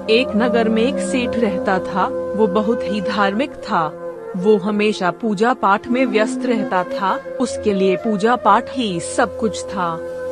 एक नगर में एक सेठ रहता था। वो बहुत ही धार्मिक था। वो हमेशा पूजा पाठ में व्यस्त रहता था। उसके लिए पूजा पाठ ही सब कुछ था।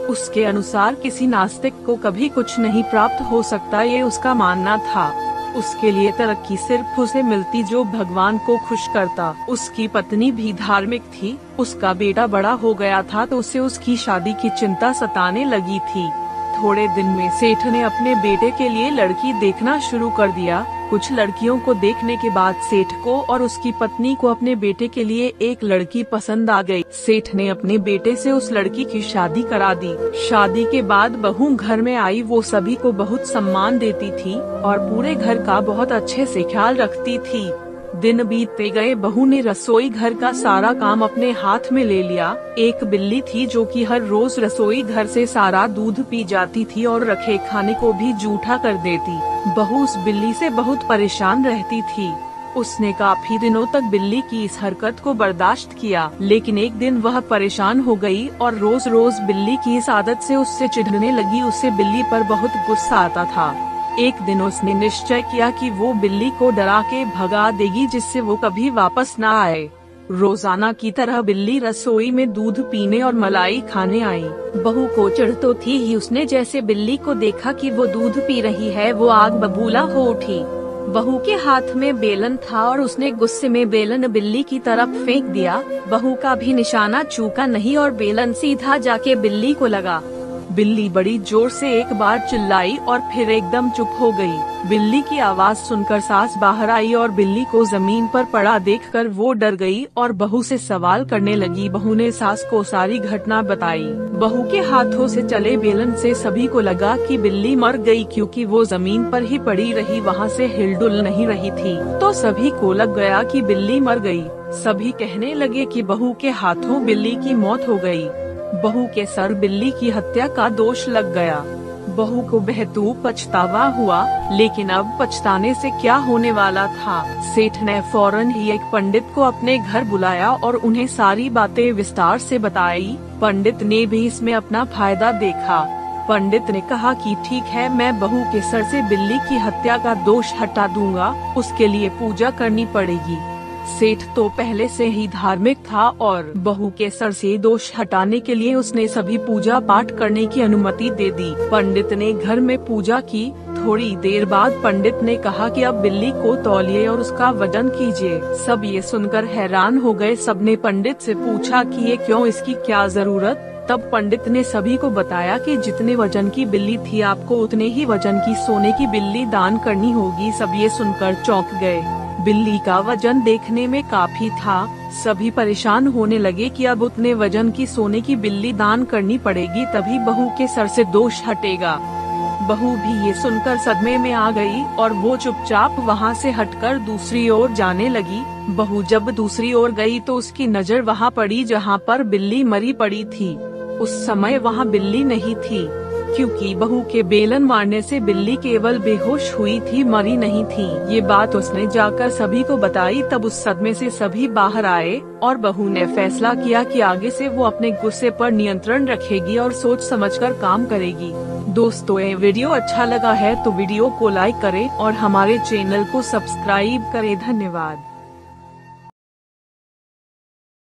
उसके अनुसार किसी नास्तिक को कभी कुछ नहीं प्राप्त हो सकता, ये उसका मानना था। उसके लिए तरक्की सिर्फ उसे मिलती जो भगवान को खुश करता। उसकी पत्नी भी धार्मिक थी। उसका बेटा बड़ा हो गया था तो उसे उसकी शादी की चिंता सताने लगी थी। थोड़े दिन में सेठ ने अपने बेटे के लिए लड़की देखना शुरू कर दिया। कुछ लड़कियों को देखने के बाद सेठ को और उसकी पत्नी को अपने बेटे के लिए एक लड़की पसंद आ गई। सेठ ने अपने बेटे से उस लड़की की शादी करा दी। शादी के बाद बहू घर में आई। वो सभी को बहुत सम्मान देती थी और पूरे घर का बहुत अच्छे से ख्याल रखती थी। दिन बीतते गए, बहू ने रसोई घर का सारा काम अपने हाथ में ले लिया। एक बिल्ली थी जो कि हर रोज रसोई घर से सारा दूध पी जाती थी और रखे खाने को भी जूठा कर देती। बहू उस बिल्ली से बहुत परेशान रहती थी। उसने काफी दिनों तक बिल्ली की इस हरकत को बर्दाश्त किया, लेकिन एक दिन वह परेशान हो गई और रोज रोज बिल्ली की इस आदत से उससे चिढ़ने लगी। उसे बिल्ली पर बहुत गुस्सा आता था। एक दिन उसने निश्चय किया कि वो बिल्ली को डरा के भगा देगी, जिससे वो कभी वापस न आए। रोजाना की तरह बिल्ली रसोई में दूध पीने और मलाई खाने आई। बहू को चिढ़ तो थी ही, उसने जैसे बिल्ली को देखा कि वो दूध पी रही है, वो आग बबूला हो उठी। बहू के हाथ में बेलन था और उसने गुस्से में बेलन बिल्ली की तरफ फेंक दिया। बहू का भी निशाना चूका नहीं और बेलन सीधा जाके बिल्ली को लगा। बिल्ली बड़ी जोर से एक बार चिल्लाई और फिर एकदम चुप हो गई। बिल्ली की आवाज सुनकर सास बाहर आई और बिल्ली को जमीन पर पड़ा देखकर वो डर गई और बहू से सवाल करने लगी। बहू ने सास को सारी घटना बताई। बहू के हाथों से चले बेलन से सभी को लगा कि बिल्ली मर गई, क्योंकि वो जमीन पर ही पड़ी रही, वहाँ से हिलडुल नहीं रही थी। तो सभी को लग गया कि बिल्ली मर गई। सभी कहने लगे कि बहू के हाथों बिल्ली की मौत हो गई। बहू के सर बिल्ली की हत्या का दोष लग गया। बहू को बेहतूब पछतावा हुआ, लेकिन अब पछताने से क्या होने वाला था। सेठ ने फौरन ही एक पंडित को अपने घर बुलाया और उन्हें सारी बातें विस्तार से बताई। पंडित ने भी इसमें अपना फायदा देखा। पंडित ने कहा कि ठीक है, मैं बहू के सर से बिल्ली की हत्या का दोष हटा दूंगा, उसके लिए पूजा करनी पड़ेगी। सेठ तो पहले से ही धार्मिक था और बहू के सर से दोष हटाने के लिए उसने सभी पूजा पाठ करने की अनुमति दे दी। पंडित ने घर में पूजा की। थोड़ी देर बाद पंडित ने कहा कि अब बिल्ली को तौलिए और उसका वजन कीजिए। सब ये सुनकर हैरान हो गए। सबने पंडित से पूछा कि ये क्यों, इसकी क्या जरूरत। तब पंडित ने सभी को बताया कि जितने वजन की बिल्ली थी, आपको उतने ही वजन की सोने की बिल्ली दान करनी होगी। सब ये सुनकर चौंक गए। बिल्ली का वजन देखने में काफी था। सभी परेशान होने लगे कि अब उतने वजन की सोने की बिल्ली दान करनी पड़ेगी, तभी बहू के सर से दोष हटेगा। बहू भी ये सुनकर सदमे में आ गई और वो चुपचाप वहाँ से हटकर दूसरी ओर जाने लगी। बहू जब दूसरी ओर गई तो उसकी नजर वहाँ पड़ी जहाँ पर बिल्ली मरी पड़ी थी। उस समय वहाँ बिल्ली नहीं थी, क्योंकि बहू के बेलन मारने से बिल्ली केवल बेहोश हुई थी, मरी नहीं थी। ये बात उसने जाकर सभी को बताई। तब उस सदमे से सभी बाहर आए और बहू ने फैसला किया कि आगे से वो अपने गुस्से पर नियंत्रण रखेगी और सोच समझकर काम करेगी। दोस्तों, ये वीडियो अच्छा लगा है तो वीडियो को लाइक करें और हमारे चैनल को सब्सक्राइब करें। धन्यवाद।